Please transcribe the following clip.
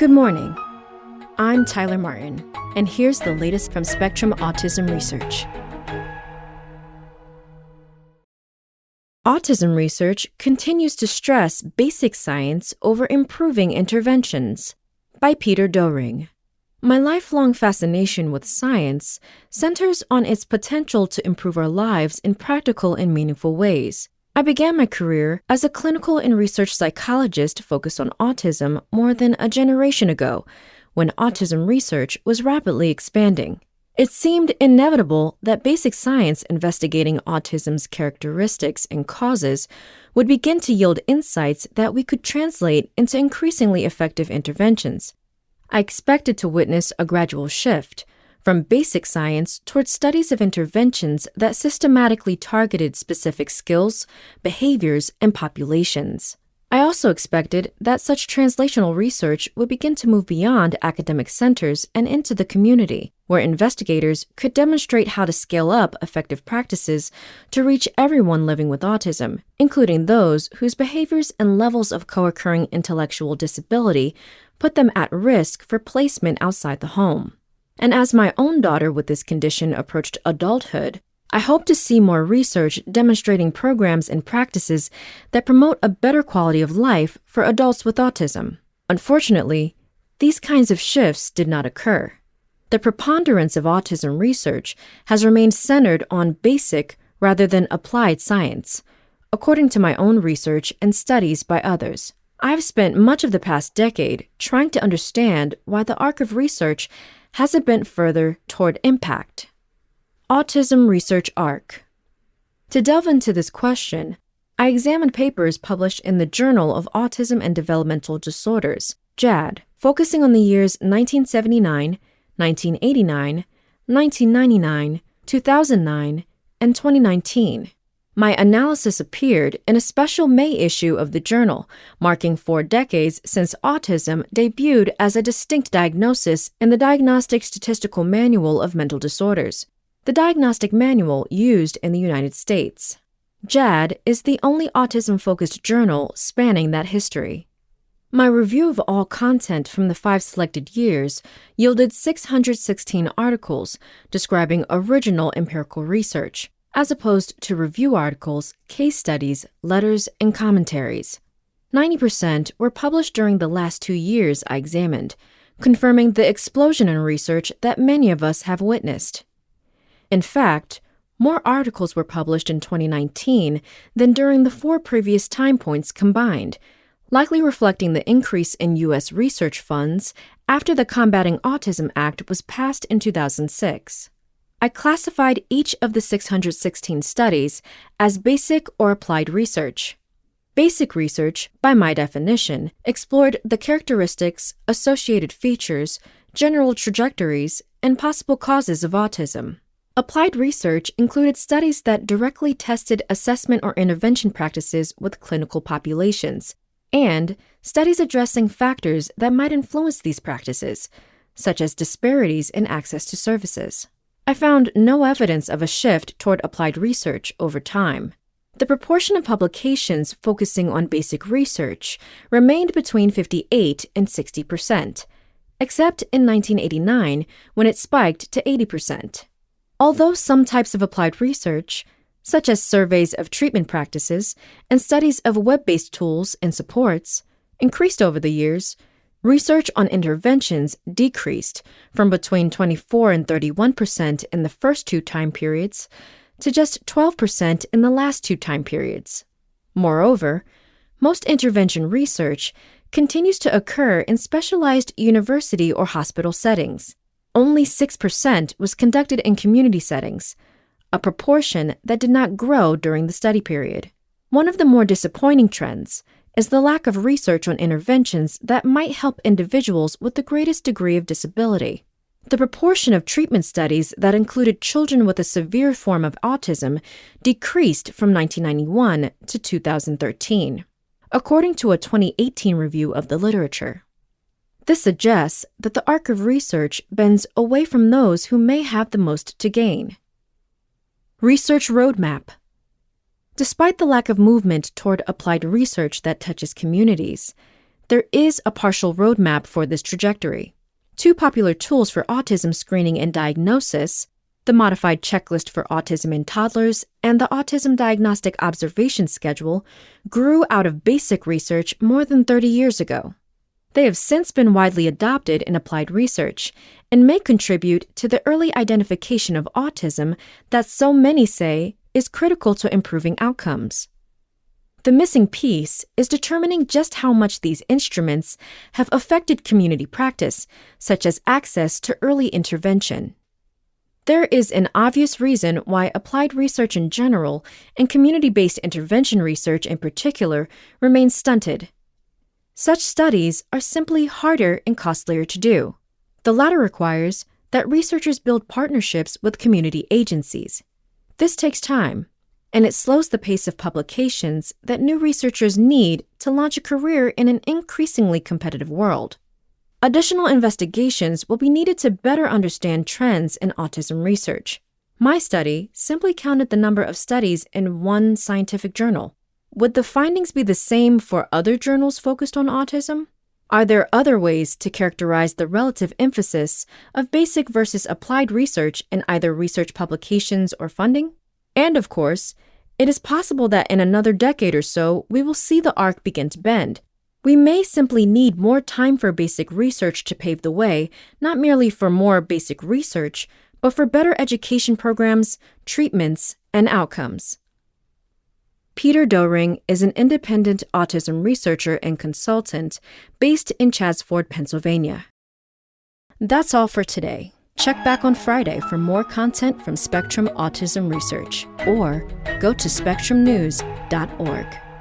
Good morning. I'm Tyler Martin, and here's the latest from Spectrum Autism Research. Autism research continues to stress basic science over improving interventions. By Peter Doering. My lifelong fascination with science centers on its potential to improve our lives in practical and meaningful ways. I began my career as a clinical and research psychologist focused on autism more than a generation ago, when autism research was rapidly expanding. It seemed inevitable that basic science investigating autism's characteristics and causes would begin to yield insights that we could translate into increasingly effective interventions. I expected to witness a gradual shift from basic science towards studies of interventions that systematically targeted specific skills, behaviors, and populations. I also expected that such translational research would begin to move beyond academic centers and into the community, where investigators could demonstrate how to scale up effective practices to reach everyone living with autism, including those whose behaviors and levels of co-occurring intellectual disability put them at risk for placement outside the home. And as my own daughter with this condition approached adulthood, I hope to see more research demonstrating programs and practices that promote a better quality of life for adults with autism. Unfortunately, these kinds of shifts did not occur. The preponderance of autism research has remained centered on basic rather than applied science, according to my own research and studies by others. I've spent much of the past decade trying to understand why the arc of research hasn't bent further toward impact. Autism Research Arc. To delve into this question, I examined papers published in the Journal of Autism and Developmental Disorders, JAD, focusing on the years 1979, 1989, 1999, 2009, and 2019. My analysis appeared in a special May issue of the journal, marking 4 decades since autism debuted as a distinct diagnosis in the Diagnostic Statistical Manual of Mental Disorders, the diagnostic manual used in the United States. JAD is the only autism-focused journal spanning that history. My review of all content from the 5 selected years yielded 616 articles describing original empirical research, as opposed to review articles, case studies, letters, and commentaries. 90% were published during the last 2 years I examined, confirming the explosion in research that many of us have witnessed. In fact, more articles were published in 2019 than during the 4 previous time points combined, likely reflecting the increase in U.S. research funds after the Combating Autism Act was passed in 2006. I classified each of the 616 studies as basic or applied research. Basic research, by my definition, explored the characteristics, associated features, general trajectories, and possible causes of autism. Applied research included studies that directly tested assessment or intervention practices with clinical populations, and studies addressing factors that might influence these practices, such as disparities in access to services. I found no evidence of a shift toward applied research over time. The proportion of publications focusing on basic research remained between 58 and 60%, except in 1989 when it spiked to 80%. Although some types of applied research, such as surveys of treatment practices and studies of web-based tools and supports, increased over the years, research on interventions decreased from between 24 and 31% in the first 2 time periods to just 12% in the last 2 time periods. Moreover, most intervention research continues to occur in specialized university or hospital settings. Only 6% was conducted in community settings, a proportion that did not grow during the study period. One of the more disappointing trends is the lack of research on interventions that might help individuals with the greatest degree of disability. The proportion of treatment studies that included children with a severe form of autism decreased from 1991 to 2013, according to a 2018 review of the literature. This suggests that the arc of research bends away from those who may have the most to gain. Research Roadmap. Despite the lack of movement toward applied research that touches communities, there is a partial roadmap for this trajectory. Two popular tools for autism screening and diagnosis, the Modified Checklist for Autism in Toddlers and the Autism Diagnostic Observation Schedule, grew out of basic research more than 30 years ago. They have since been widely adopted in applied research and may contribute to the early identification of autism that so many say is critical to improving outcomes. The missing piece is determining just how much these instruments have affected community practice, such as access to early intervention. There is an obvious reason why applied research in general and community-based intervention research in particular remains stunted. Such studies are simply harder and costlier to do. The latter requires that researchers build partnerships with community agencies. This takes time, and it slows the pace of publications that new researchers need to launch a career in an increasingly competitive world. Additional investigations will be needed to better understand trends in autism research. My study simply counted the number of studies in one scientific journal. Would the findings be the same for other journals focused on autism? Are there other ways to characterize the relative emphasis of basic versus applied research in either research publications or funding? And of course, it is possible that in another decade or so, we will see the arc begin to bend. We may simply need more time for basic research to pave the way, not merely for more basic research, but for better education programs, treatments, and outcomes. Peter Doering is an independent autism researcher and consultant based in Chaddsford, Pennsylvania. That's all for today. Check back on Friday for more content from Spectrum Autism Research, or go to spectrumnews.org.